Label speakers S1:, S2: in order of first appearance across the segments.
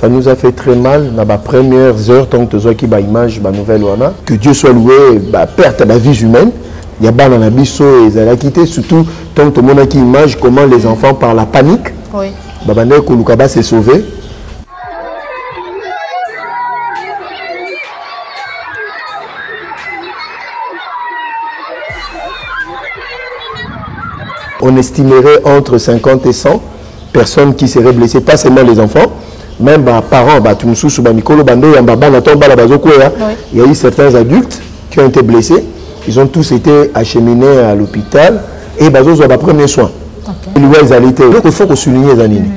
S1: Ça nous a fait très mal dans les premières heures, tant que tu as qui image, nouvelle, que Dieu soit loué, perte de la vie humaine. Il y a des abisso et ils ont quitté, surtout tant que tu as qui image comment les enfants par la panique.
S2: Oui.
S1: Koulukaba s'est sauvé. On estimerait entre 50 et 100 personnes qui seraient blessées, pas seulement les enfants, même les parents, il y a eu certains adultes qui ont été blessés, ils ont tous été acheminés à l'hôpital et ils ont eu les premiers soins. Donc il faut souligner les animés.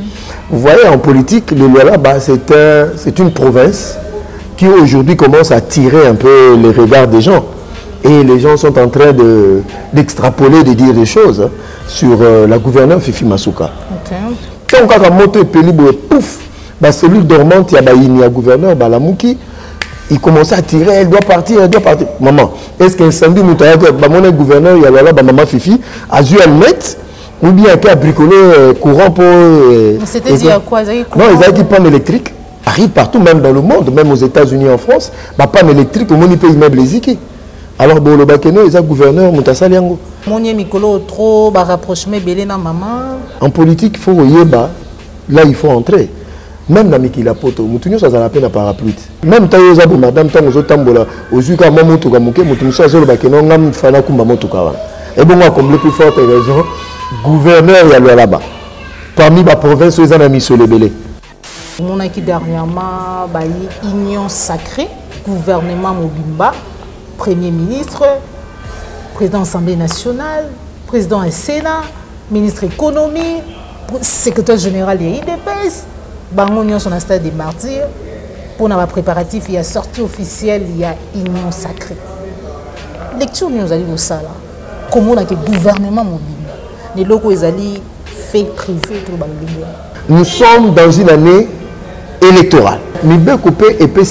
S1: Vous voyez, en politique, le Luala, c'est une province qui aujourd'hui commence à tirer un peu les regards des gens. Et les gens sont en train d'extrapoler, de dire des choses sur la gouverneure Fifi Masuka. Quand on a monté le pays, pouf, la cellule dormante, il y a une gouverneur, Balamouki, il commence à tirer, elle doit partir, elle doit partir. Maman, est-ce qu'un samedi, mon gouverneur, il y a là, maman Fifi, a dû elle mettre, ou bien qu'il a bricolé courant pour.
S2: C'était dit à quoi?
S1: Non, ils ont dit panne électrique. Arrive partout, même dans le monde, même aux États-Unis, en France, panne électrique, au monde, il peut immeuble les équipes. Alors, bon, le Bakeno, ils ont gouverneur, Moutassaliango.
S2: Trop, rapprochement, belé na maman.
S1: En politique, il faut là, il faut entrer. Même dans Mikila Poto, Moutounio, ça a la peine à parapluie. Même quand vous avez madame, tant aux autres tambola, aux yeux comme Mamoto Kamuke, Moutounio, ça a le Bakeno, Nam Fana Kumbamoto Kawa. Et bon, moi, comme le plus forte raison, gouverneur, il y a le là-bas. Parmi la province, ils ont mis sur le belé.
S2: On a qui dernièrement, union sacrée, gouvernement Mobimba. Premier ministre, président de l'Assemblée nationale, président du Sénat, ministre de l'économie, secrétaire général de l'IDPS, Bangon son stade des martyrs. Pour nos préparatifs, il y a sortie officielle, il y a union sacrée. Lecture nous allons au ça là. Comment on a que gouvernement mobile. Les locaux ils allaient fait privé tout le. Nous
S1: sommes dans une année électorale. Mais bien coupé et puis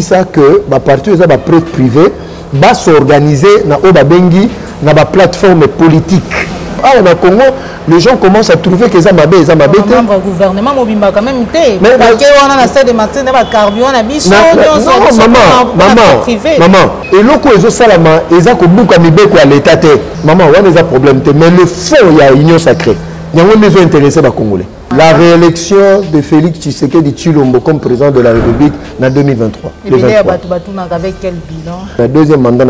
S1: ça que ma partie est la preuve privée. Va s'organiser dans la plateforme politique. Alors, au Congo, les gens commencent à trouver que ça m'a bé, ça m'a bé.
S2: Le gouvernement mobimba quand même été. Mais on a la salle de matin, on a carburant, on a bis. Non,
S1: maman. Et l'autre ils ont salama, ils ont beaucoup de quoi l'État. Maman, on a des problèmes. Mais le fond, il y a union sacrée. Il y a des gens intéressés par les Congolais. La réélection de Félix Tshisekedi Tshilombo comme président de la République en 2023.
S2: Et avec quel bilan?
S1: Le deuxième mandat,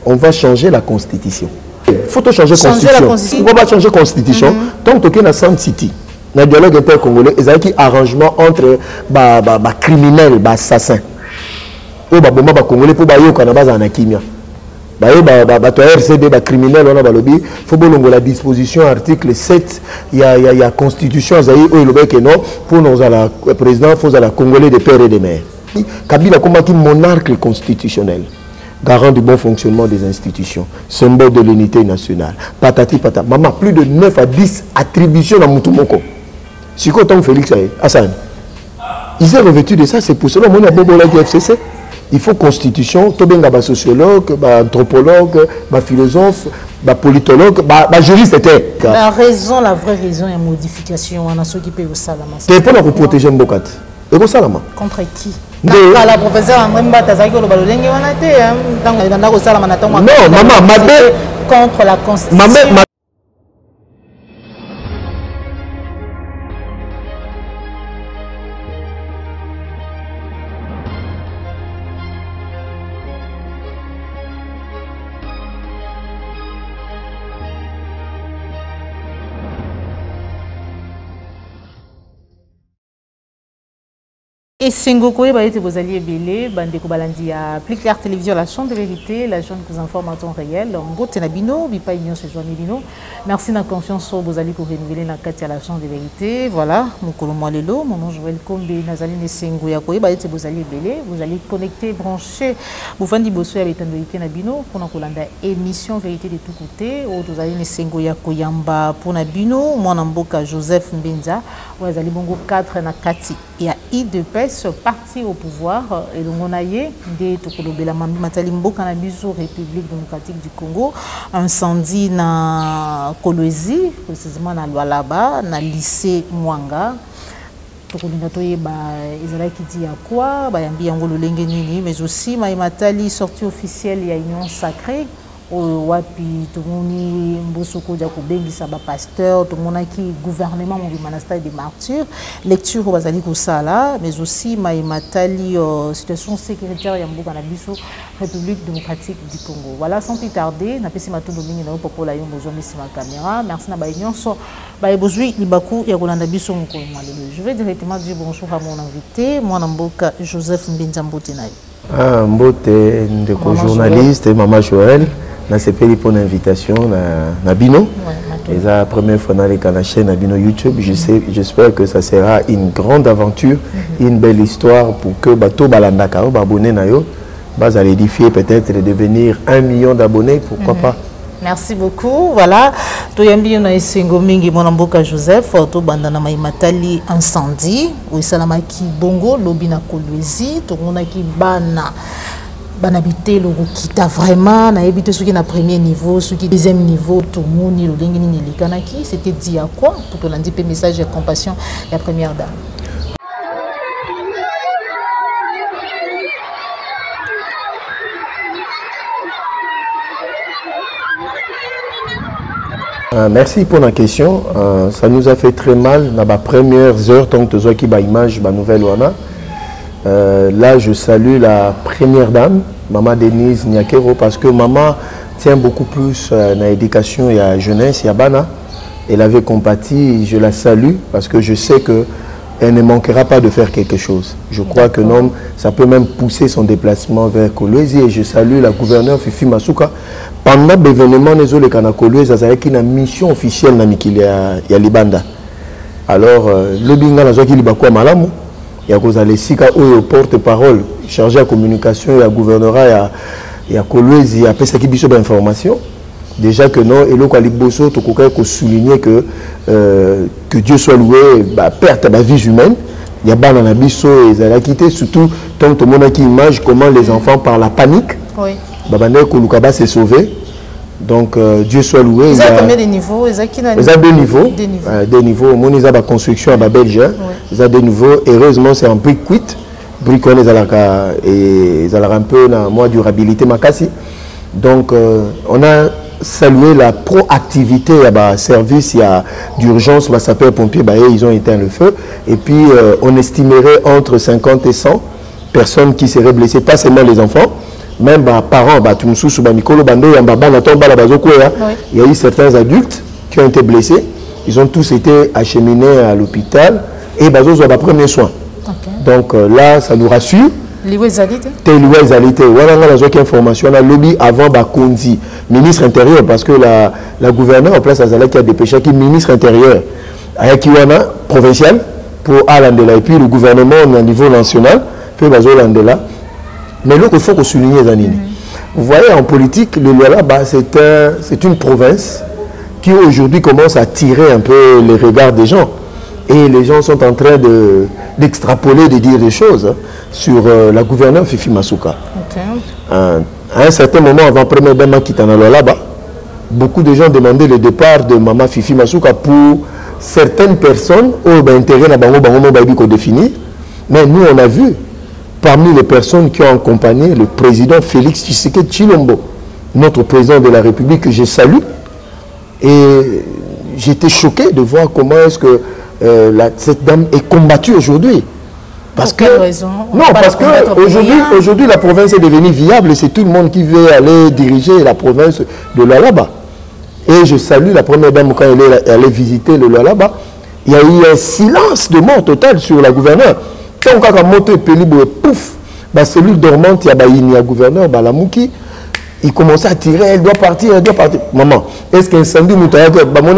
S1: on va changer la constitution. Il faut changer la constitution. On va changer la constitution. Tant que tu es dans Sun City, dans le dialogue inter-congolais, il y a un arrangement entre les criminels, les assassins. Et les Congolais pour les Congolais en Akimia. RCD, les criminels, il faut que la disposition article 7, il y a la constitution, pour nous, le président, il faut la Congolais de père et de mère. Kabila comme un monarque constitutionnel, garant du bon fonctionnement des institutions, symbole de l'unité nationale. Patati patata. Maman, plus de 9 à 10 attributions dans Moutoumoko. Si quand on Félix Hassan, ils sont revêtus de ça, c'est pour cela qu'on a beaucoup de FCC. Il faut constitution, tout bien sociologue, anthropologue, philosophe, politologue, juriste était.
S2: La raison, la vraie raison est la modification. On a ceux qui payent au salama.
S1: C'est pour protéger Mbokat. Et au salama.
S2: Contre qui? La professeure André Mbata, ça le balolenge on a été. Non,
S1: maman, ma belle
S2: contre la constitution. Et Sengoko et Baïté Bozali Belé, Bandeko Balandi à Plus Clair Télévision, la chaîne de vérité, la chaîne qui vous informe en temps réel. Ngo Tenabino, Bipa Union chez Joanibino. Merci de la confiance sur Bozali pour renouveler la carte à la chaîne de vérité. Voilà, mon colon Lelo, mon nom Joël Kombe, Nazali Nesengo Yakoye, Baïté Bozali Belé. Vous allez connecter, brancher, vous faites du bossu avec Tandorité Nabino pour nous émission vérité de tous côtés. Vous allez Nesengo Yakoyamba pour Nabino, mon amboka Joseph Mbenza, vous allez bongo 4 na Kati. Il y a IDPS parti au pouvoir et donc on a eu des Tokolobela Matalimbo Canabiso République démocratique du Congo, incendie na Kolwezi, précisément na Lualaba, na lycée Mwanga. qui dit à quoi, mais aussi Matali sortie officielle il y a Union Sacrée wapi tumuni mbosoko ja kobengisa ba pasteur tumona ki gouvernement mo monastère des martyrs lecture ko bazali ko sala mais aussi Matali situation sécuritaire ya mboka na biso République démocratique du Congo. Voilà, sans plus tarder na pesi matondo mingi na popola yo besoin de ma caméra. Merci na ba union so ba bozui libaku ya kolanda biso moko mwalelo. Je vais directement dire bonjour à mon invité, moi Mboka Joseph Mbinza Mbote na yo.
S1: Mbote ndeko journaliste et maman Joël. Na sepeli pour l'invitation na Bino. C'est la première fois dans la chaîne na Bino YouTube. J'espère que ça sera une grande aventure, une belle histoire pour que bato balandaka ba abonné na yo. Bas à l'édifier peut-être de devenir 1 million d'abonnés, pourquoi pas.
S2: Merci beaucoup. Voilà, toyambi na esengo mingi mwana Mboka Joseph to bandana Matali incendie ou salamaki bongo lobina kolwezi to mona ki bana banabité le kita vraiment na habité ceux qui na premier niveau ceux qui deuxième niveau tout moni lo lingi ni likanaki c'était dit à quoi pour que l'on pe message de compassion la première dame.
S1: Merci pour la question. Ça nous a fait très mal dans les premières heures tant que tu as qui image la nouvelle wana. Là, je salue la première dame, Maman Denise Nyakero, parce que maman tient beaucoup plus à l'éducation et à la jeunesse, et à Bana. Elle avait compati, je la salue parce que je sais qu'elle ne manquera pas de faire quelque chose. Je crois que non, ça peut même pousser son déplacement vers Kolwezi et je salue la gouverneure Fifi Masuka. Pendant l'événement, nous avons eu Kolwezi, il y a une mission officielle dans le Libanda. Alors, le Binga, nous avons eu Malamu. Il y a les Sika au porte-parole, chargé de communication, il y a gouvernorat, il y a Kolwezi, il y a Pesaki Bisso d'information. Déjà que non, et le Kaliboso, tu peux souligner que Dieu soit loué, perte de la vie humaine. Il y a Banana Bisso et Zala quitté, surtout tant que tout le monde a qui image comment les enfants par la panique. Oui. Babane Kolukaba s'est sauvé. Donc Dieu soit loué.
S2: Ils ont combien de niveaux? Ils
S1: ont 2 niveaux. Des niveaux. Mon ils ont la construction à Babelge. Ils ont 2 niveaux. Heureusement, c'est un brick quit. Brick on ils ont un peu la moins durabilité makasi. Donc on a salué la proactivité à service d'urgence, sapeurs-pompiers, ils ont éteint le feu. Et puis on estimerait entre 50 et 100 personnes qui seraient blessées, pas seulement les enfants. Même les parents, il y a eu certains adultes qui ont été blessés. Ils ont tous été acheminés à l'hôpital et ils ont eu les premiers soins. Donc là, ça nous rassure. Information a lobby avant Bakondi, ministre intérieur, parce que la gouverneure en place à Zala qui a dépêché qui est ministre intérieur, Ayakiwana provincial pour Alandela et puis le gouvernement au niveau national, puis Bazolandela. Mais là, il faut qu'on souligne Zanini. Vous voyez, en politique, le Luala, c'est une province qui aujourd'hui commence à tirer un peu les regards des gens. Et les gens sont en train d'extrapoler, de dire des choses sur la gouverneure Fifi Masuka. À un certain moment, avant premier dame qui était là-bas, beaucoup de gens demandaient le départ de Maman Fifi Masuka pour certaines personnes où intérêt à définir. Mais nous, on a vu, parmi les personnes qui ont accompagné le président Félix Tshisekedi Tshilombo, notre président de la République, que je salue. Et j'étais choqué de voir comment est-ce que cette dame est combattue aujourd'hui. Parce que non, parce que aujourd'hui la province est devenue viable et c'est tout le monde qui veut aller diriger la province de Lualaba. Et je salue la première dame quand elle est allée visiter le Lualaba. Il y a eu un silence de mort total sur la gouverneure. Quand on a monté Pélibo et pouf, la cellule dormante, il y a un gouverneur, Balamouki, il commençait à tirer, elle doit partir, elle doit partir. Maman, est-ce qu'un samedi, mon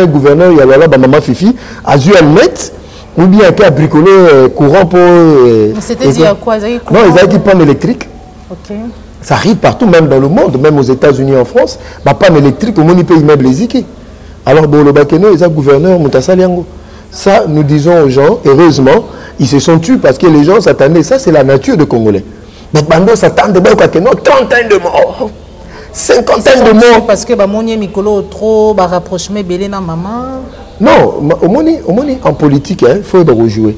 S1: gouverneur, il y a là, maman Fifi, a dû elle mettre, ou bien il a bricolé courant pour.
S2: C'était dit à quoi?
S1: Non, ils avaient dit panne électrique. Ok. Ça arrive partout, même dans le monde, même aux États-Unis, en France. Panne électrique, au moins il peut immeuble les. Alors, le Bakeno, ils ont gouverneur, Moutasaliango. Ça, nous disons aux gens, heureusement, ils se sont tués parce que les gens s'attendaient. Ça, c'est la nature des Congolais. Mais Bando s'attendait à 30 de morts. 50 de morts.
S2: Parce que Bamoni Mikolo trop rapprochement belé na maman.
S1: Non, en politique, il faut rejouer.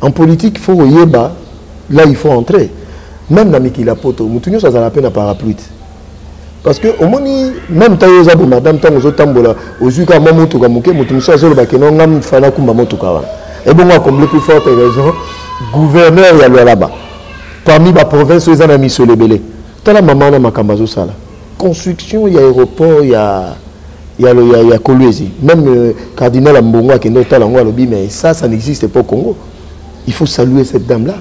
S1: En politique, il faut yeba, là il faut entrer. Même dans Mikila Poto, Moutounio, ça a la peine à parapluie. Parce que, au moment même quand vous avez madame, quand vous avez tambola, aux yeux comme Moto Gamuke, Moutounio, ça a la peine à Kumba Moto Kawa. Et bon, comme le plus forte raison, gouverneur, il y a là-bas. Parmi les provinces, ils ont mis sur les bélés. T'as la maman dans Makambazo Sala. Construction, il y a aéroport, il y a Kolwezi. Même cardinal Mbongo qui est notre langue, mais ça n'existe pas au Congo. Il faut saluer cette dame-là.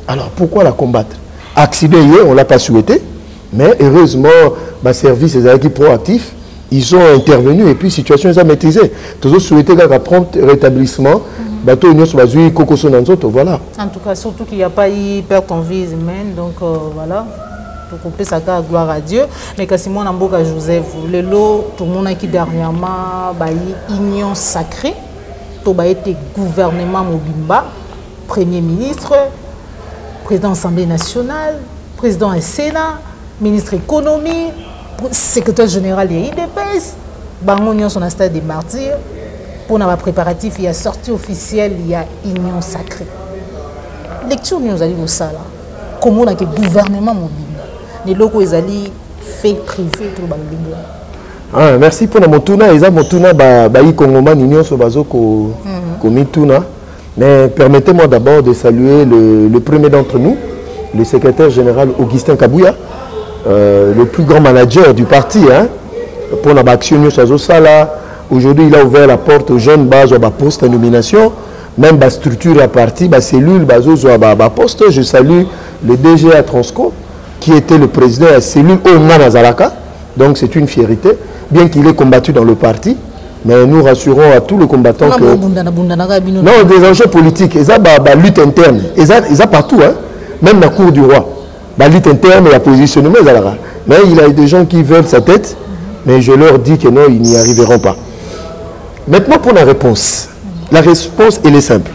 S1: Alors pourquoi la combattre? Accident hier, on ne l'a pas souhaité, mais heureusement, le service des équipes proactifs, ils ont intervenu et puis la situation est maîtrisée. Toujours souhaité un prompt rétablissement. Bateau Union sur Bazui, Coco Sonanzoto, voilà. En
S2: tout cas, surtout qu'il n'y a pas eu perte en vie humaine, donc voilà. Pour couper ça, gloire à Dieu. Mais quand Simon Namboka Joseph, le lot, tout le monde qui dernièrement, union sacrée, tout a été gouvernement Mobimba, premier ministre, président de l'Assemblée nationale, président du Sénat, ministre de l'économie, secrétaire général des IDPS, Bangon son stade des martyrs. Pour nos préparatifs, il y a sortie officielle, il y a union sacrée. Lecture nous allons au ça là. Comment on a que gouvernement mobile. Les locaux ils allaient fait privé tout le
S1: ah, merci pour mon tourna. Ils ont mon tourna bayi Congoman union sur bazo ko mituna. Mais permettez-moi d'abord de saluer le premier d'entre nous, le secrétaire général Augustin Kabouya, le plus grand manager du parti, hein, pour la action union sur ça là. Aujourd'hui, il a ouvert la porte aux jeunes bases à poste de nomination, même la structure à partie, la cellule, à poste. Je salue le DG à Transco, qui était le président de la cellule Ongana Zalaka. Donc c'est une fierté, bien qu'il ait combattu dans le parti. Mais nous rassurons à tous les combattants que... Non, des enjeux politiques, ils ont la lutte interne. Ils ont partout, hein? Même dans la cour du roi. La lutte interne et la positionnement, mais il y a des gens qui veulent sa tête, mais je leur dis que non, ils n'y arriveront pas. Maintenant, pour la réponse. La réponse, elle est simple.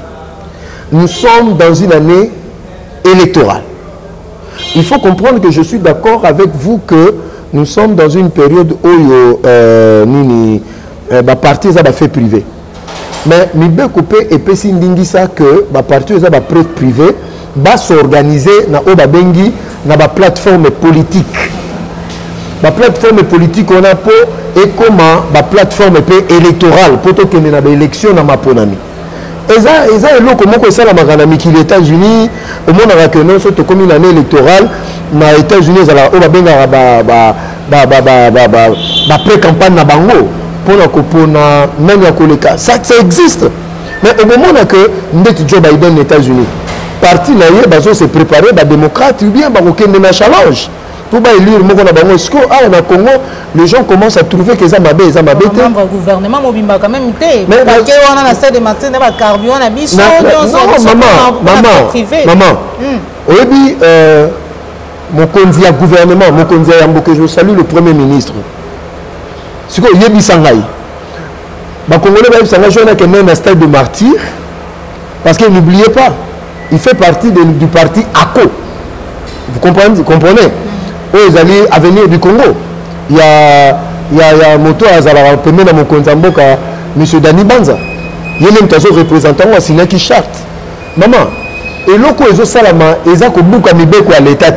S1: Nous sommes dans une année électorale. Il faut comprendre que je suis d'accord avec vous que nous sommes dans une période où la partie est fait privé. Mais nous devons couper et péter ça que la partie est preuve privée va s'organiser dans la plateforme politique. La plateforme politique on a pour et comment la plateforme électorale pour que nous avons élection dans ma ponami. Et ça est comment ça la qui les États-Unis au monde avec nous surtout comme une année électorale dans les États-Unis ça la pré-campagne na bango pour même ya ça existe. Mais au moment que nous Joe Biden aux États-Unis parti là il se préparer les démocrates ou bien na challenge. Pour élire au Congo, les gens commencent à trouver que ça m'a bé, ça m'a bé.
S2: Le gouvernement mobimba quand même été. Mais on a la salle de matin, on a carburant, on a biso,
S1: maman. Oui, mon candidat gouvernement, mon candidat Yamboke, je salue le premier ministre. C'est quoi Yebi Sangai. Les Congolais Yebi Sangai, je n'ai même un stade de martyr parce que n'oubliez pas, il fait partie du parti ACO. Vous comprenez? Ils allaient à venir du Congo. Il y a moto à Zala, premier dans mon compte en boca, M. Dani Banza. Il y a même un représentant qui a signé qui charte. Maman, et l'autre, ils ont salama, ils ont beaucoup à à l'État.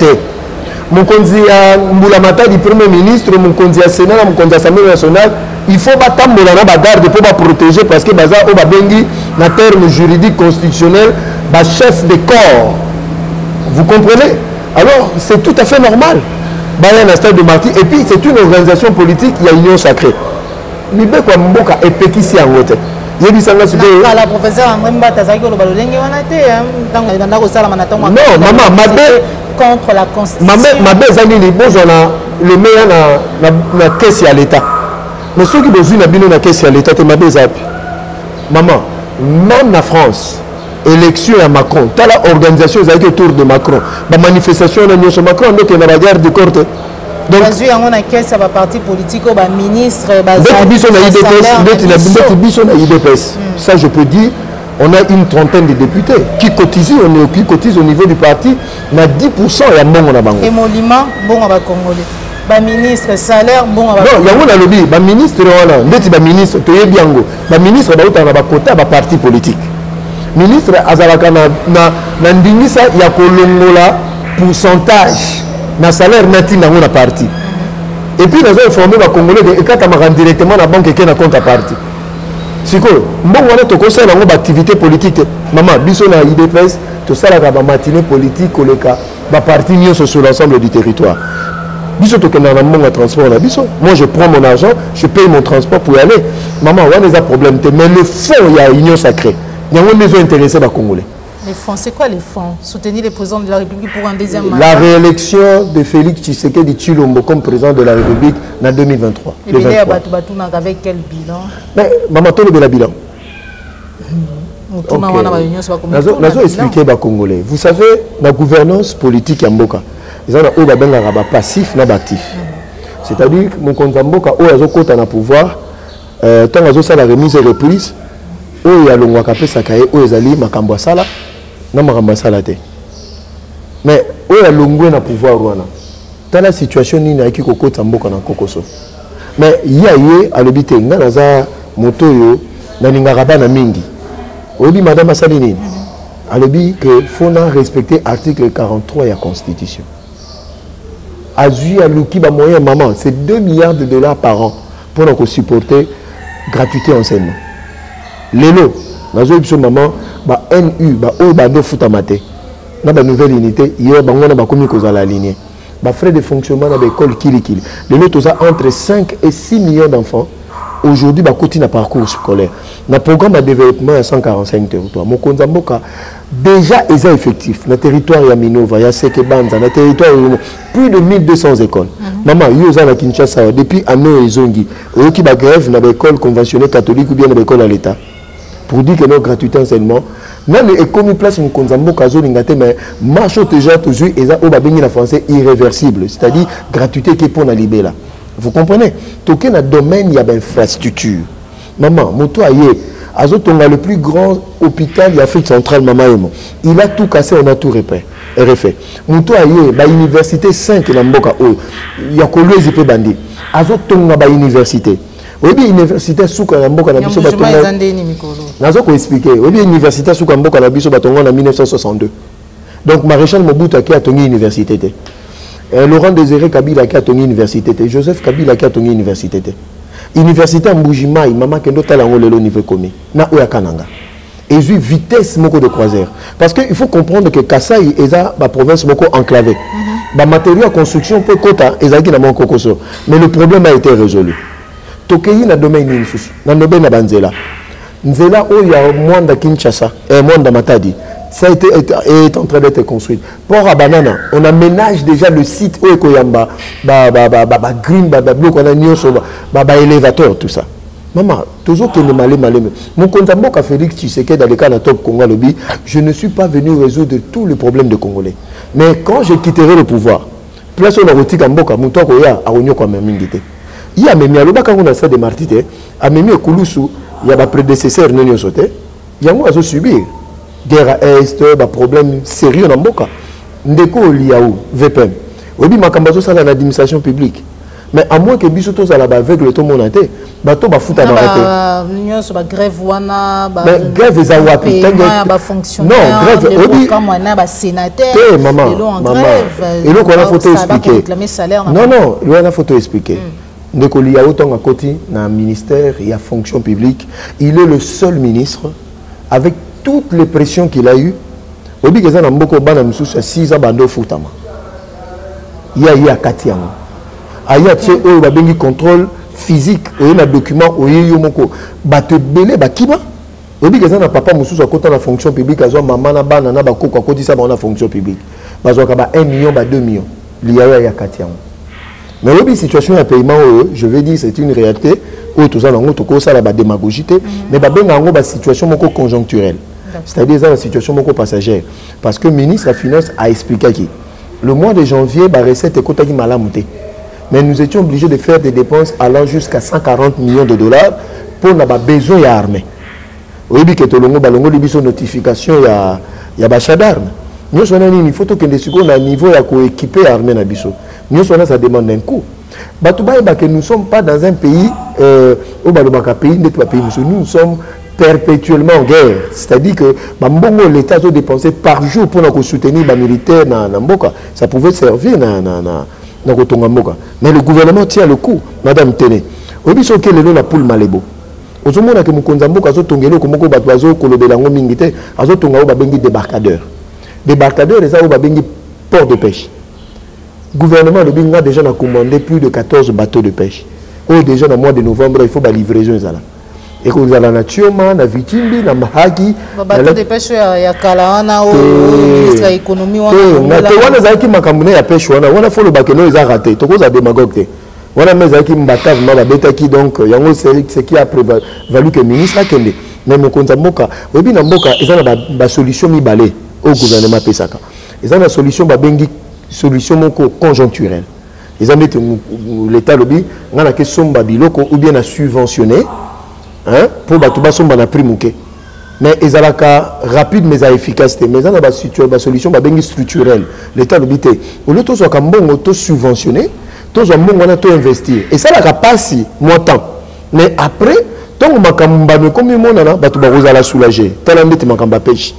S1: Mon candidat Mboulamata du Premier ministre, mon candidat Sénat, mon candidat Assemblée nationale, il faut pas tambour dans la garde pour protéger parce que Baza au Babengi, en termes juridiques constitutionnels, chef de corps. Vous comprenez? Alors, c'est tout à fait normal. Il y a un stade de martyr. Et puis, c'est une organisation politique, il y a une union sacrée. Mais quoi, Mboka est péquissé en haute. Il y a dit ça, la professeure André Mbata, ça y est, non, maman, ma belle. Contre la Constitution. Ma belle, le meilleur dans la caisse à l'État. Mais ceux qui ont vu la caisse à l'État, c'est ma belle. Maman, même la France, élection à Macron, tu as l'organisation autour de Macron. La manifestation de Macron, donc il y a la guerre de corte. Donc, on a caisse à la parti politique, au ministre, ça je peux dire, on a une trentaine de députés qui cotisent au niveau du parti, on a 10% et à mon on a émolument, bon on va Congolais. Ba ministre salaire bon non yango na lobi ba ministre wana ndeti ba ministre to yebiango ba ministre ba utana ba quota ba parti politique ministre azalaka na ndingisa ya kolongola pourcentage na salaire nati nango na parti. Et puis nous avons informé les Congolais et quand on directement la banque qui est na compte à parti. Siko, bon on a to conseil nango activité politique. Maman, biso na IDPS, to sala ka ba matinée politique koleka ba parti nyonso sur l'ensemble du territoire. Biso to kena na monga transport na biso. Moi je prends mon argent, je paye mon transport pour y aller. Maman, on a des problèmes mais le fond il y a union sacrée. Il y a des intéressés les Congolais.
S2: Les fonds, c'est quoi les fonds? Soutenir les présidents de la République pour un deuxième mandat?
S1: La réélection de Félix Tshisekedi Tshilombo comme président de la République en 2023.
S2: Et bien, avec quel bilan?
S1: Mais maman, tu as le bilan. Nous avons expliqué aux Congolais. Vous savez, la gouvernance politique en Mboka, ils ont un passif et un actif. C'est-à-dire que mon compte en Mboka, où ils ont un pouvoir, tant qu'ils ont la remise et reprise, où il y a le Mwakapé Sakaye, où ils ont Makambo Sala. Mais où est le pouvoir dans la situation ni na kiko kota mboka na kokoso. Mais il y a alobité nganaza moto yo na ningaraba na mingi. Obi madame Asalini alobi que faut respecter article 43 de la constitution. Azui aluki ba moyen maman, c'est 2 milliards de dollars par an pour nous supporter gratuité enseignement. Lelo nazo biso maman ba NU ba o ba do futamate na ba nouvelle unité hier bango na ba komi kozala aligné ba frais de fonctionnement na ba école kili les autres entre 5 et 6 millions d'enfants aujourd'hui ba continue parcours scolaire na programme de développement à 145 territoires mon konzamboka déjà est effectif na territoire ya Minova ya Sekebanza na territoire plus de 1200 écoles maman yoza na Kinshasa depuis année ezongi oyoki ba grève na ba école conventionnelle catholique ou bien na ba école à l'état pour dire que nos gratuité enseignement même et comme place mon konzambo kazo lingate mais marche déjà toujours et ça au babingi la français irréversible c'est-à-dire gratuité qui est pour na libéla vous comprenez toké na domaine il y a d'infrastructure maman moto aye azotonga le plus grand hôpital d'Afrique centrale maman il a tout cassé on a tout refait moto aye ba université 5 na mboka o ya kolwezi pe bandi azotonga ba université. Oui, l'université Souka Mboka na biso batonga. Nazo ko expliquer. Oui, l'université Souka Mboka na biso batonga en 1962. Donc Maréchal Mobutu qui a tongi université té. Laurent Désiré Kabila qui a tongi université té. Joseph Kabila qui a tongi université té. Université Mbujimai maman kendo talango lelo niveau commis. Na oya kananga. Et j'ai vitesse moko de croisière parce que il faut comprendre que Kasaï est la province moko enclavée. Ba matériaux de construction peut kota ezaki na mon kokoso. Mais le problème a été résolu. Tokeyi na domaine ni susu na nobe na banzela nzela o ya Mwanda Kinshasa et Mwanda Matadi ça est en train d'être construit port à banana on aménage déjà le site o ekoyamba ba green ba bloc on a nyoso ba élévateur tout ça maman toujours que le malé mon konzambo ka Félix Tshisekedi dans le cas na top Congo lobby je ne suis pas venu résoudre tous les problèmes de Congolais mais quand je quitterai le pouvoir place on a rotika mboka muto ko ya aonyo kwa mingité. Il y a même à quand on a fait des martyrs, à même au Koulousou, il y a des prédécesseurs non sauté, il y a moi à subir guerre à est, des problèmes sérieux dans Mboka. Ndeko liaou VPN. Obi makambazo ça dans l'administration publique. Mais à moins que bisoto ça là-bas avec le tout mon ante, bato ba fout à arrêter.
S2: L'union sur la grève wana,
S1: mais grève les awapi,
S2: ba fonctionnaire,
S1: non grève obi
S2: comme wana ba sénateur,
S1: maman, et donc on a photo expliquer. Non, il y a une photo expliquer. Ndeko liaou ton à côté dans le ministère et la fonction publique, il est le seul ministre avec toutes les pressions qu'il a eues. Obi que ça na mboko bana msusu 6 ans bando futama. Il y a Katiama. Aya tche o ba bengi contrôle physique o na document o yeyo moko bato belé ba kiba. Obi que ça na papa msusu à côté la fonction publique azo maman na bana na ba koko à côté ça ba na fonction publique. Bazo ka ba 1 million ba 2 millions. Liaou ya Katiama. Mais la situation de paiement, je vais dire, c'est une réalité. Tout ça, c'est la démagogie. Mais la situation conjoncturelle. C'est-à-dire la situation passagère. Parce que le ministre de la Finance a expliqué que le mois de janvier, la recette est malamouté. Mais nous étions obligés de faire des dépenses allant jusqu'à 140 millions de dollars pour nos besoins d'armée. Oui, que tu as une notification, il y a des d'armes. Nous sommes il faut que nous à niveau équipé l'armée. Nous sommes ça demande un coût. Nous ne sommes pas dans un pays, nous sommes perpétuellement en guerre. C'est-à-dire que l'État doit dépenser par jour pour soutenir les militaires dans Mboka. Ça pouvait servir dans Mboka. Mais le gouvernement tient le coup. Madame Téné, au biso que le la poule malebo. Au moment où Mukonza Mboka a tongelo comme ko batwazo kolobelango mingite, azo tonga ba bengi débarcadeur. Débarcadeur les a ba bengi port de pêche. Gouvernement le binga déjà a commandé plus de 14 bateaux de pêche. Déjà dans le mois de novembre, il faut la livraison. Et que vous avez la nature, la vitimbi, la mahagi.
S2: Les bateaux de pêche, il y a Kalaana, l'économie.
S1: On a des makamune à pêche, on a fait le bakeno, ils ont raté. Tout ça démagogue. On a mis qui m'batave mal la bête qui donc, il y a ce qui a prévalu que le ministre a kende. Mais mon compte Mboka, oui bien Mboka, ils ont la solution mi balé au gouvernement Pesaka. Ils ont la solution bengi solution conjoncturelle. Ils ont mis l'État lobby, on a que son babiloko ou bien à subventionner. Hein, pour battre somba na prix mouké mais ils ont la rapide mais à efficacité mais ils ont la solution structurelle l'État le bité au lieu de soit comme bon auto subventionné tous ont bon on a tout investir et ça la passe moins temps mais après tant makamba mais comme mon na battu ba la soulager tellement de makamba pêche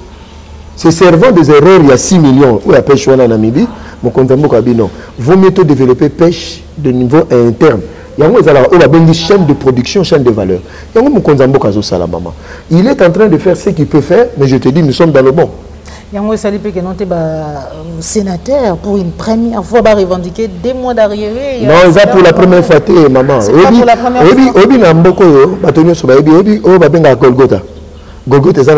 S1: c'est servant des erreurs il y a 6 millions ou la pêche en Namibie mon compte Mboka non vaut mieux développer pêche de niveau interne. Il y a une chaîne de production, chaîne de valeur. Il est en train de faire ce qu'il peut faire, mais je te dis, nous sommes dans le bon.
S2: Il y a un sénateur pour une première fois va revendiquer 2 mois d'arrivée.
S1: Non, c'est pour la première fois, maman.
S2: C'est pas pour la première fois.
S1: Golgotha. Golgotha, c'est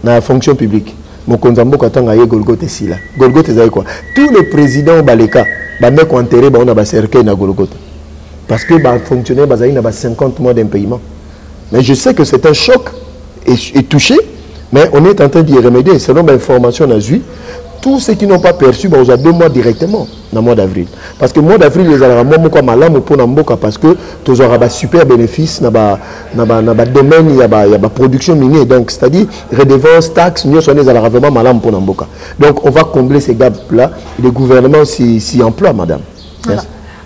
S1: la fonction publique. Mon Konzamboka tanga Golgotha ici là. Golgotha, c'est quoi? Tous les présidents Baleka. Bameko enterré on a cercueil na Golgotha parce que ba fonctionnaire bazaï na 50 mois d'impayement. Mais je sais que c'est un choc et touché, mais on est en train d'y remédier selon l'information on a vu. Tous ceux qui n'ont pas perçu, on a 2 mois directement dans le mois d'avril. Parce que le mois d'avril, les Arabes sont malades pour Namboka parce que tu auras des super bénéfices dans le domaine, il y a la production minière. Donc, c'est-à-dire, redevances, taxes, nous sommes vraiment malades pour Namboka. Donc, on va combler ces gaps-là. Le gouvernement s'y emploie, madame.
S2: Voilà.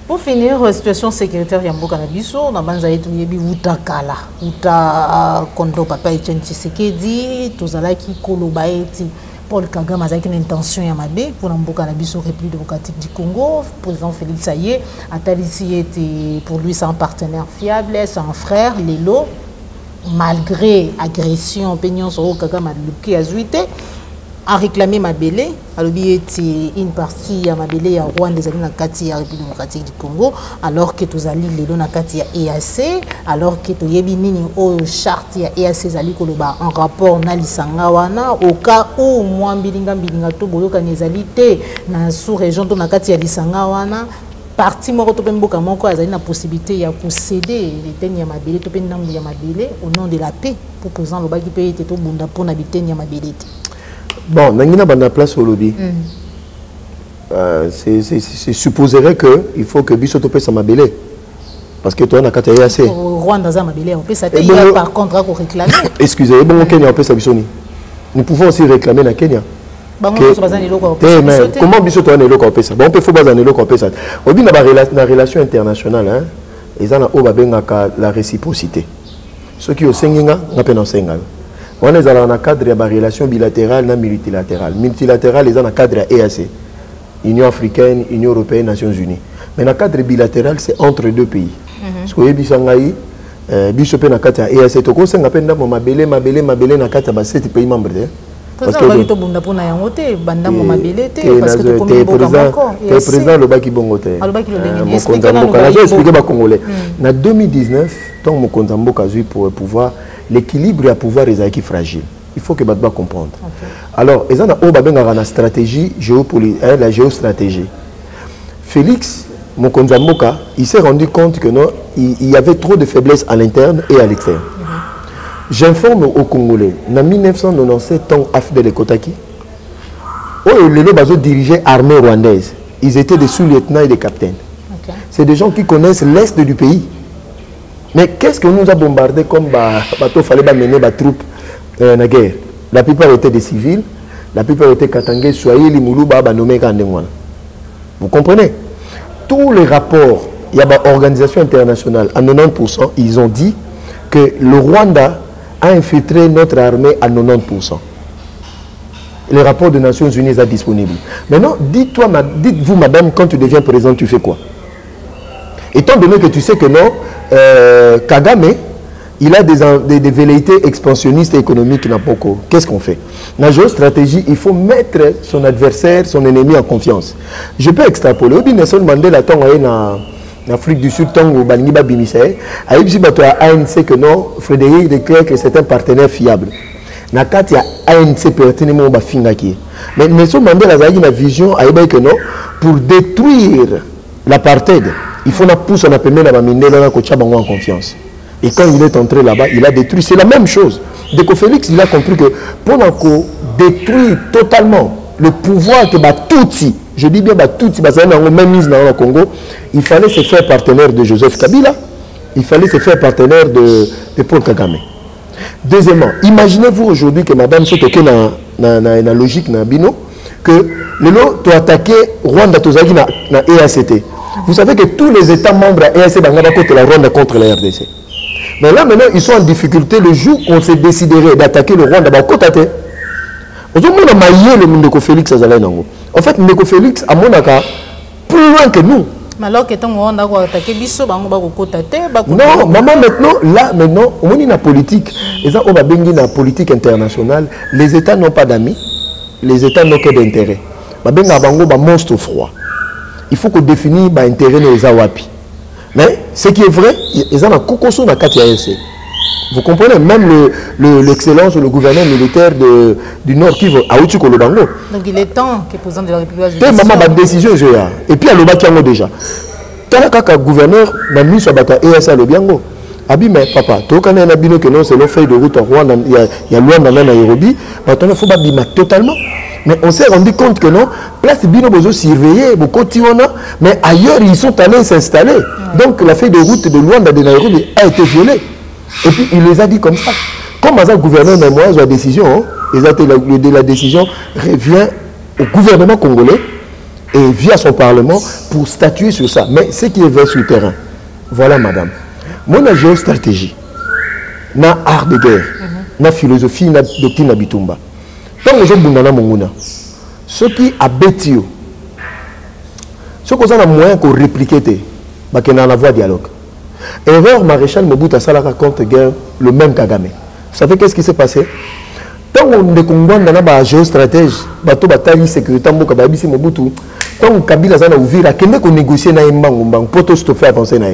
S2: Pour finir, la situation sécuritaire Yamboka Nabiso, on a besoin de Utakala, Uta Kondo Papa Etienne Tshisekedi, Tozalaki Kolobaeti. Paul Kagame a une intention pour l'Amboka Nabiso République démocratique du Congo. Le président Félix Saye Atalissi était pour lui c'est un partenaire fiable, c'est un frère, Lelo. Malgré agression, opinion sur Kagame a Azuité, a réclamé Mabélé. Alors il était une partie à Mabélé à Rwanda des années Kati à République démocratique du Congo, alors que tous alliés Lelo na Kati à EAC, alors que tous yebi nini au charte ya EAC zali koloba en rapport na lisanga wana au cas où moi bilinga to boyoka nezalité na sous région to na Kati ya lisanga wana parti moko to pemboka moko azali na possibilité ya céder les teni ya Mabélé to pe ndambu ya Mabélé au nom de la paix pour président lobaki pe était to bunda pona biteni ya Mabélé.
S1: Bon, Nangina Banda place au lobby. C'est supposerait qu'il faut que Bissot Topé sa Mabélé. Parce que toi, on a qu'à t'aider assez.
S2: Rwanda za Mabélé, on peut s'atteindre par contre à réclamer.
S1: Excusez, bon, au Kenya, on peut s'abissonner. Nous pouvons aussi réclamer la Kenya.
S2: Comment
S1: Bissot Toane Loko on peut ça? Bon, on peut faire un Loko on peut ça. Au bout de la relation internationale, ils ont la réciprocité. Ceux qui ont Senginga, on appelle Senginga. On est dans un cadre de relation bilatérale et multilatérale. Multilatérale, ils ont un cadre EAC, Union africaine, Union européenne, Nations unies. Mais le cadre bilatéral, c'est entre 2 pays. Parce que Bissangaï, Bishopé na kati ya EAC, toko senga penda mo mabele na kati ya 7 pays membres.
S2: Parce que le
S1: président le baki bongote. En 2019, tant mon Konzamboka pour pouvoir l'équilibre et à pouvoir est fragile. Il faut que Badba comprendre. Alors, ils ont une stratégie géopolitique, la géostratégie. Félix Mokonzamboka, il s'est rendu compte que non, il y avait trop de faiblesses à l'interne et à l'externe. J'informe aux Congolais, en 1997, tant Afdel et Kotaki, les Bazo dirigeaient l'armée rwandaise. Ils étaient des sous-lieutenants et des capitaines. C'est des gens qui connaissent l'est du pays. Mais qu'est-ce que nous a bombardé comme bateau fallait mener des troupes dans la guerre? La plupart étaient des civils, la plupart étaient Katangé, Swahili, Moulouba, Banomé, Kandengwana. Vous comprenez? Tous les rapports, il y a une organisation internationale, à 90%, ils ont dit que le Rwanda a infiltré notre armée à 90%. Le rapport des Nations Unies est disponible. Maintenant, dites-vous, madame, quand tu deviens président, tu fais quoi? Étant donné que tu sais que non, Kagame, il a des velléités expansionnistes et économiques n'importe. Qu'est-ce qu'on fait? Dans la géostratégie, il faut mettre son adversaire, son ennemi en confiance. Je peux extrapoler. Nelson Mandela, en Afrique du Sud, Tongo, Baniba Bimisé, à ANC que non, Frédéric déclare que c'est un partenaire fiable. Nakati a ANC pertinemment bafingaki. Mais Nelson Mandela a une vision que non, pour détruire l'apartheid, il faut pousser la première la Mandela en confiance. Et quand il est entré là-bas, il a détruit. C'est la même chose. Deco Félix, il a compris que pendant qu'on détruit totalement le pouvoir que Batouti, je dis bien Batouti, même mise dans le Congo, il fallait se faire partenaire de Joseph Kabila, il fallait se faire partenaire de Paul Kagame. Deuxièmement, imaginez-vous aujourd'hui que madame se toque dans la logique dans Bino, que le lot tu attaqué Rwanda Tozaki dans EACT. Vous savez que tous les États membres de EACT contre la Rwanda contre la RDC. Mais là maintenant, ils sont en difficulté le jour où on s'est décidé d'attaquer le Rwanda. Aujourd'hui, on a maillé le Ndeko Félix Azalainango. En fait, Ndeko Félix a monaka plus loin que nous.
S2: Alors que on a attaqué Bisso,
S1: non, maman, maintenant, on est dans la politique. Et ça, on va bien dans la politique internationale. Les États n'ont pas d'amis, les États n'ont que d'intérêt. On va monstre froid. Il faut qu'on définisse l'intérêt de les Awapi. Mais ce qui est vrai, ils ont un cocoso dans KTAC. Vous comprenez, même l'excellence, le gouverneur militaire du Nord qui veut Aouti Kolobango.
S2: Donc il est temps que le président de la République
S1: ait maman ma décision et puis à l'Obakiango déjà. Tant que gouverneur m'a mis sur bata ESA le Biango. Abi mais papa, tu connais un abino que non c'est le feuille de route en Rwanda, il y a loin dans Nairobi, maintenant il faut pas bima totalement. Mais on s'est rendu compte que non, place bino besoin surveiller, beaucoup mais ailleurs ils sont allés s'installer. Donc la feuille de route de Luanda de Nairobi a été violée. Et puis il les a dit comme ça. Comme le gouverneur mémoire la décision, la décision revient au gouvernement congolais et via son parlement pour statuer sur ça. Mais ce qui est vrai sur le terrain, voilà madame. Mon géostratégie, na art de guerre, na philosophie, na doctrine na bitumba. Tant que je bundana monguna, ce qui a bêti, ce qu'on a moyen qu'on réplique, bah qu'on a la voie dialogue. Erreur maréchal Mobutu Salaka contre guerre, le même Kagame. Vous savez qu'est-ce qui s'est passé? Tant qu'on est dans la géostratège, bateau bataille sécurité mboka babisi Mobutu, tant Kabila zana ouvira, qu'est-ce qu'on négocie na mbang pour tout stopper avancer na.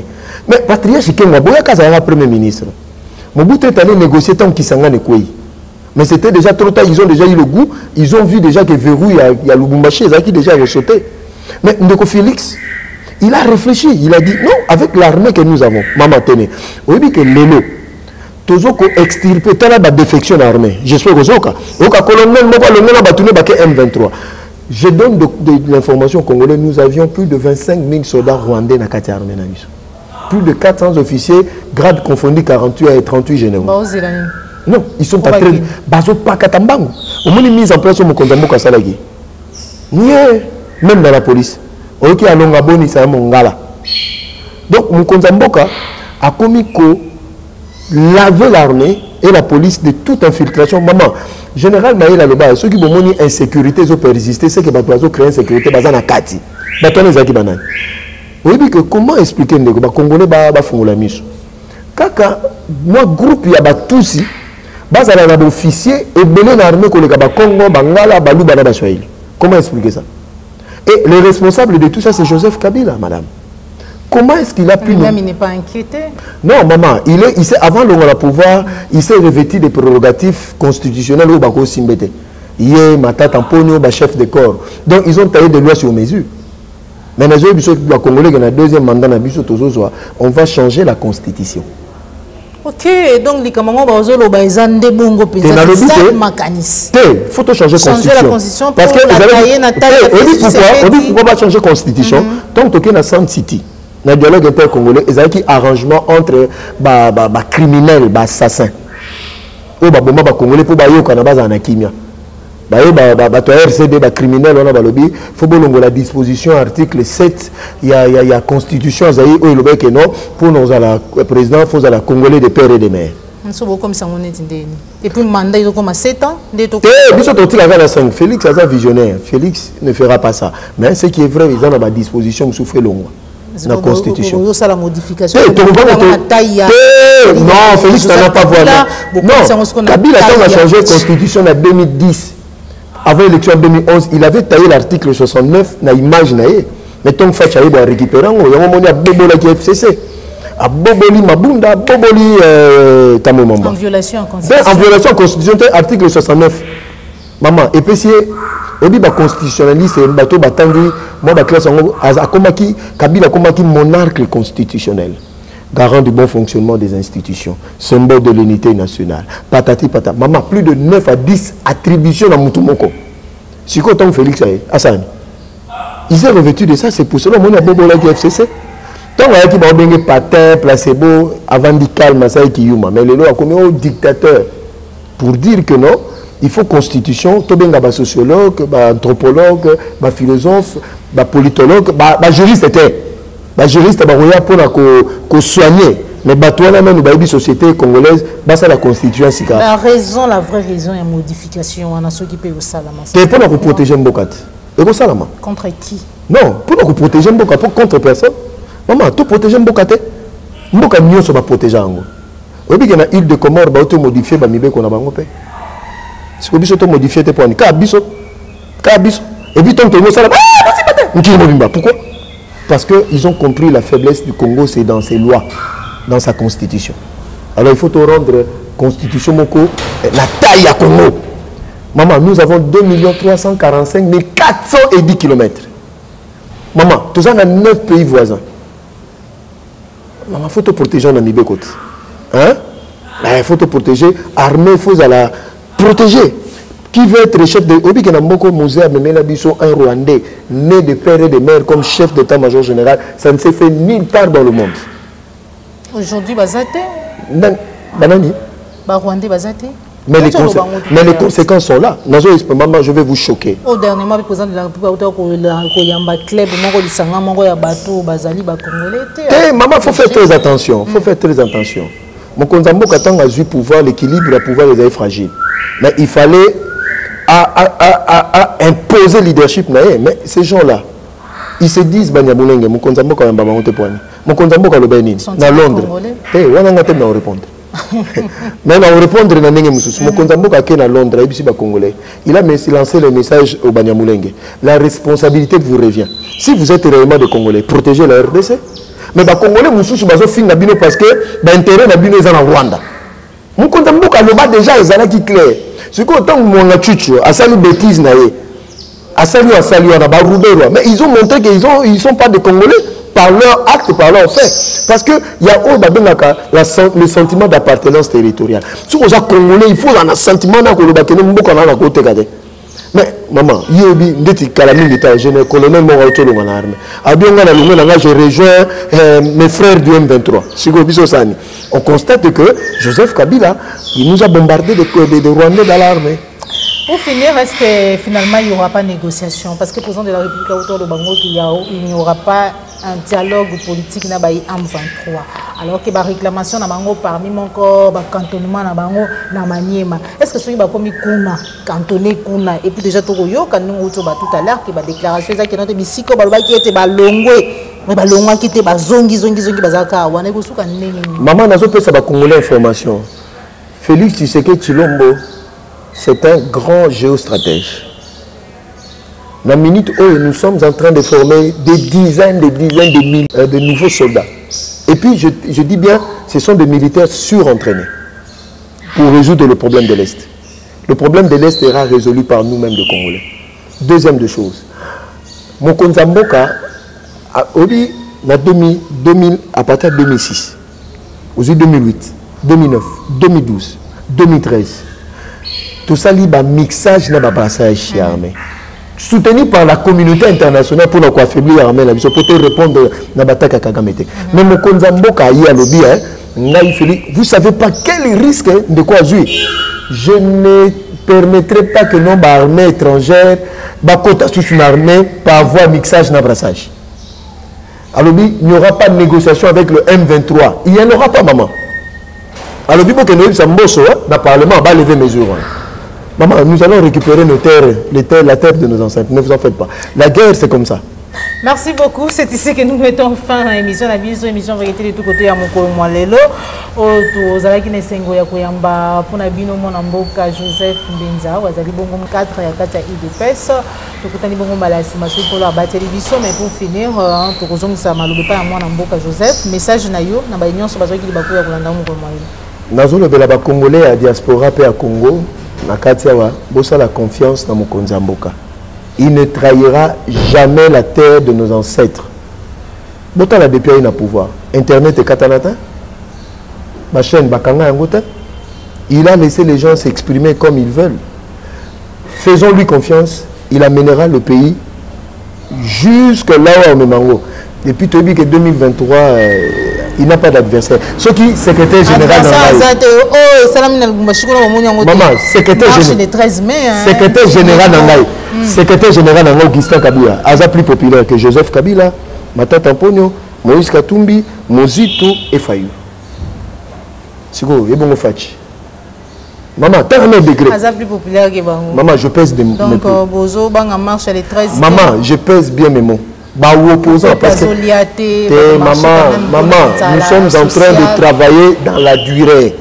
S1: Mais patriarche Kenwa boya kazara premier ministre. Mobutu est allé négocier tant Kisanga ne koi. Mais c'était déjà trop tard, ils ont déjà eu le goût, ils ont vu déjà que verrou il y a Lubumbashi, ils ont déjà ressorti. Mais Ndeko Félix, il a réfléchi, il a dit non, avec l'armée que nous avons, maman tenez, on dit que l'élo, Tozoko extirpé, t'as la défection armée. J'espère que Zoka, Oka colonel, M23. Je donne de l'information congolaise, nous avions plus de 25 000 soldats rwandais dans la carte armée. Plus de 400 officiers, grades confondus 48 et 38 généraux. Non, ils sont en train de... Bazo Pakatambango. On a mis en place au Mokonzambo Kassalagi. Même dans la police. Ok, à Longaboni, c'est un mongala. Donc, Mokonzamboka a commis que laver l'armée et la police de toute infiltration. Maman, général Maïla Loba, ceux qui ont une insécurité, ils ont persisté, c'est que les gens créent une insécurité, ils ont kati. Oui, que comment expliquer que les Congolais font la mission? Kaka, moi, groupe, il y a tous ici, bas à la officier et belé l'armée que les Congo, Bangala, Balou, Banaba, Swahili. Comment expliquer ça? Et le responsable de tout ça, c'est Joseph Kabila, madame. Comment est-ce qu'il a pu...
S2: Lui-même, il n'est pas inquiété.
S1: Non, maman, avant le pouvoir, il s'est revêtu des prérogatives constitutionnelles au Bako Simbete. Il est Mata Tamponio, chef de corps. Donc, ils ont taillé des lois sur mesure. Mais les autres Congolais, qui ont un deuxième mandat, on va changer la constitution.
S2: Ok, donc les Camerounais,
S1: il faut changer
S2: la constitution.
S1: Parce que on dit pourquoi pas changer la constitution. Donc, tu es dans Sun City. Dans le dialogue inter-congolais, il y a un arrangement entre les criminels, les assassins. Les Congolais pour les Canabas en Akimia. RCD, criminel, on a balobi, faut que la disposition article 7, il y a constitution, que non, pour nous, le président, il faut la Congolais des pères et des mères.
S2: Et puis le mandat, il a 7 ans.
S1: Félix est visionnaire. Félix ne fera pas ça. Mais ce qui est vrai, ils ont à disposition sous la constitution.
S2: La modification.
S1: Non, Félix n'en a pas voulu. Non, Kabila a changé la constitution en 2010. Avant l'élection en 2011, il avait taillé l'article 69 dans l'image. Mais tant que il a récupéré, il a Bobola qui est FCC. À Boboli Mabunda, Boboli Tamomamba.
S2: En violation en constitution.
S1: En violation en constitution, article 69. Maman, et puis si obi ba constitutionnaliste et bateau batangi, moi ba classe a komaki Kabila komaki monarque constitutionnel, garant du bon fonctionnement des institutions, symbole de l'unité nationale. Patati patata. Maman, plus de 9 à 10 attributions dans Moutoumoko. Si quoi tant Félix Hassan. Il s'est revêtu de ça, c'est pour cela qu'on a Bobola qui FCC. Tant qu'il y a des patins, placebo, avant de calmer ça, mais le lot a commis au dictateur pour dire que non, il faut constitution, tout bien des sociologues, des anthropologues, des philosophes, des politologues, des juristes. Les juristes pour soigner. Mais même la société congolaise, c'est la constitution.
S2: La raison, la vraie raison est la modification. On a ceux qui payent au salama.
S1: C'est pour protéger Mbokat. Et salama.
S2: Contre qui?
S1: Non, pour protéger Mbokat, contre personne. Maman, tout protéger Mbokate. Mboka mieux se va protéger en gros. Vous voyez qu'il y a une île de Comore, bah auto modifié, bah mibé qu'on a bango paix. Si vous auto modifié, t'es pour un kabiso. Et puis ton tonneau ça là, pourquoi? Parce qu'ils ont compris la faiblesse du Congo, c'est dans ses lois, dans sa constitution. Alors il faut te rendre constitution Moko, la taille à Congo. Maman, nous avons 2 345 410 km. Maman, tout ça dans 9 pays voisins. Maman, il faut te protéger en Namibé côté. Hein? Il faut te protéger. Armée, il faut la protéger. Qui veut être chef de... Obi Kenamboko Moussé a mené un Rwandais, né de père et de mère comme chef d'état-major général. Ça ne s'est fait nulle part dans le monde.
S2: Aujourd'hui, Bazate?
S1: Banani?
S2: Rwandais, Bazate?
S1: Mais les conséquences sont là. Maman, je vais vous choquer.
S2: Au dernièrement, le président de la République a club,
S1: maman, il faut faire très attention. Il faut faire très attention. Mon Konzambo Katang a eu pouvoir, l'équilibre, le pouvoir est fragile. Mais il fallait imposer le leadership. Mais ces gens-là, ils se disent Banyamulenge, mon Konzambo Kayamba Montepoani, mon Konzambo Kalobeni, dans Londres. On a répondre. Mais on répondre à Londres, il a lancé le message au Banyamulenge. La responsabilité vous revient. Si vous êtes réellement des Congolais, protégez la RDC. Mais les Congolais, parce que l'intérêt est en Rwanda. Mon Konzamboka déjà est clair. Ce que autant mon chuchu a salué bêtise a salué mais ils ont montré qu'ils ne sont pas des Congolais. Par leur acte, par leur fait. Parce qu'il y a le sentiment d'appartenance territoriale. Si vous êtes Congolais, il faut un sentiment de mais maman, je rejoins mes frères du M23. On constate que Joseph Kabila, il nous a bombardé de Rwandais dans l'armée.
S2: Pour finir, est-ce que finalement il n'y aura pas de négociation? Parce que le président de la République autour de Bango, il n'y aura pas un dialogue politique na baï M23. Alors que la réclamation na Bango parmi mon corps, le cantonnement na Bango na Maniema. Est-ce que ce qui va comme Kuna, cantonné Kuna, et puis déjà tout quand nous tout à l'heure que la déclaration est que notre bisiko balba qui était balongwe, mais balongwa qui était bazongi bazaka, wane kusuka nini.
S1: Maman n'a pas ça ba congolais information. Félix Tshisekedi Tshilombo, c'est un grand géostratège. Dans la minute où nous sommes en train de former des dizaines de milliers de nouveaux soldats. Et puis, je dis bien, ce sont des militaires surentraînés pour résoudre le problème de l'Est. Le problème de l'Est sera résolu par nous-mêmes, les Congolais. Deuxième de choses, Mokonza Mboka, à partir de 2006, aux 2008, 2009, 2012, 2013, tout ça, il y a un mixage dans le brassage armé. Soutenu par la communauté internationale pour affaiblir l'armée, pour répondre à la bataille à Kagame. Mais mon Konzamboka y a lobby, vous ne savez pas quel risque de quoi jouer. Je ne permettrait pas que nos armées étrangères bakota sous une armée par voie mixage na brassage. Alors il n'y aura pas de négociation avec le M23. Il n'y en aura pas, maman. Alors il faut que nous dans le Parlement, on va lever mesures. Maman, nous allons récupérer nos terres, la terre de nos ancêtres. Ne vous en faites pas. La guerre, c'est comme ça.
S2: Merci beaucoup. C'est ici que nous mettons fin à l'émission. La émission vérité de tout côté à Mokolo Mwalelo. Aux Alaki Nesengo ya Koyamba, pour Nabino Monamboka, Joseph Benza, ou Azali Bongo 4 et Katia IDPS. Tout côté Bongo Malasi, Massou pour la télévision. Mais pour finir, tout le monde s'est pas à Monamboka, Joseph. Message Nayo, Nabayon, sur Bazoki Bakoya Kolanda Mokolo Mwalelo.
S1: Nazolo Belaba Congolais à diaspora pe à Congo, na Katiawa, bossa la confiance dans Mokonzi Mboka. Il ne trahira jamais la terre de nos ancêtres. Botan la DPI na pouvoir. Internet et Katanata. Ma chaîne Bakanga Ngota. Il a laissé les gens s'exprimer comme ils veulent. Faisons-lui confiance. Il amènera le pays jusque là où on est mango. Depuis 2023, il n'a pas d'adversaire. Ce qui secrétaire général maman, secrétaire général Nangaï. Secrétaire général Nangaï, Augustin Kabila. Aza plus populaire que Joseph Kabila, Matata Mponyo, Moïse Katumbi, Mozito et Fayou. C'est quoi? Et bon, Fachi. Maman, t'as un degré.
S2: Aza plus populaire que Bango.
S1: Maman, je pèse des mots.
S2: Donc, Bozo, Banga marche les 13.
S1: Maman, je pèse bien mes mots. Opposant parce que maman, nous sommes en train de travailler dans la durée.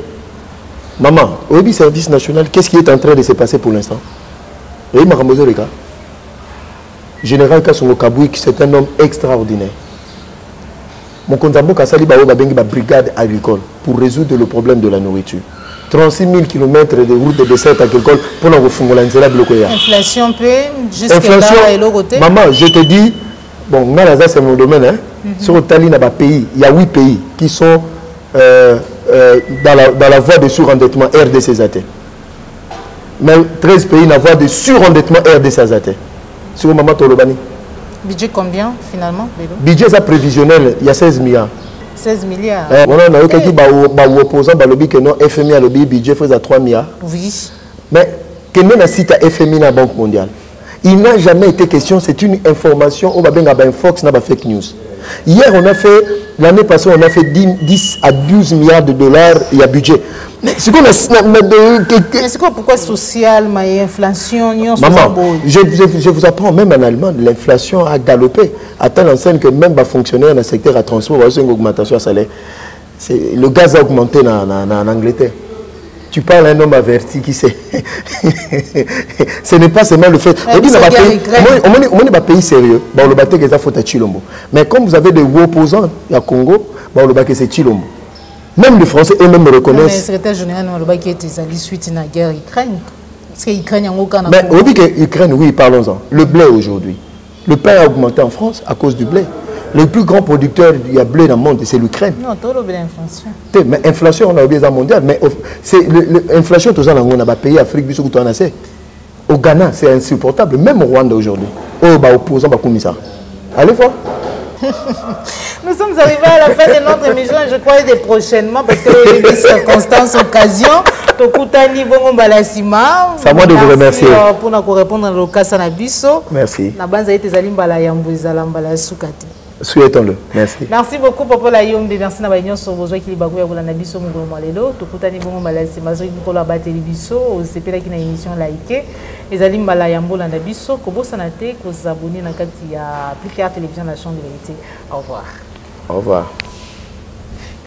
S1: Maman, au service national, qu'est-ce qui est en train de se passer pour l'instant? Général Kassongo Kabouik, c'est un homme extraordinaire. Mon Konzambo Kassali Bao Babengi ba brigade agricole pour résoudre le problème de la nourriture. 36 000 km de route de dessert agricole pour nous refongola nzela blokoya. Inflation peut jusque là et l'autre côté. Maman, je te dis. Bon, c'est mon domaine. Hein? Sur le Tali, il y a 8 pays qui sont dans la voie de surendettement RDC-ZAT. Mais 13 pays dans la voie de surendettement RDC-ZAT. Sur le Maman Tolobani.
S2: Budget combien finalement?
S1: Budget prévisionnel, il y a 16 milliards.
S2: 16 milliards.
S1: On a eu quelqu'un qui opposant que non, FMI a le budget fait à 3 milliards.
S2: Oui.
S1: Mais que nous avons cité FMI dans la Banque mondiale. Il n'a jamais été question, c'est une information, on va bien avoir Fox, n'a pas fake news. Hier, on a fait, l'année passée, on a fait 10 à 12 milliards de dollars, il y a budget. Mais c'est quoi
S2: c'est quoi, pourquoi social, inflation,
S1: maman, je vous apprends, même en Allemagne, l'inflation a galopé, à telle enseigne que même les fonctionnaires dans le secteur à transport, il y a une augmentation à salaire. Le gaz a augmenté en Angleterre. Tu parles à un homme averti qui sait. Ce n'est pas seulement le fait. On dit que c'est un pays sérieux. Mais comme vous avez des opposants à Congo, c'est Chilombo. Même les Français eux-mêmes me reconnaissent.
S2: Mais le secrétaire général qui était suite à la guerre Ukraine. Est-ce que l'Ukraine a aucun
S1: accord? Mais on dit que l'Ukraine, oui, parlons-en. Le blé aujourd'hui. Le pain a augmenté en France à cause du blé. Le plus grand producteur de blé dans le monde, c'est l'Ukraine.
S2: Non, tout le blé inflation.
S1: Mais inflation, on a oublié ça mondial. Mais l'inflation, tout ça, on a payé Afrique, au Ghana, c'est insupportable. Même au Rwanda aujourd'hui. Opposant, allez voir.
S2: Nous sommes arrivés à la fin de notre émission et je crois que prochainement, parce que les circonstances, occasions,
S1: c'est à moi de vous remercier.
S2: Pour nous répondre au cas Sanabiso.
S1: Merci.
S2: Souhaitons-le. Merci. Merci beaucoup pour la yom de merci na baignon sur besoin qui libagou ya kolanda biso mungolo malelo to kutani bongo malasi mazo ko la bateli biso osepela ki na émission laïque ezali mbala ya mbolanda biso ko bosana te ko s'abonner na kati ya Plus Clair Télévision la chaîne de vérité. Au revoir.
S1: Au revoir.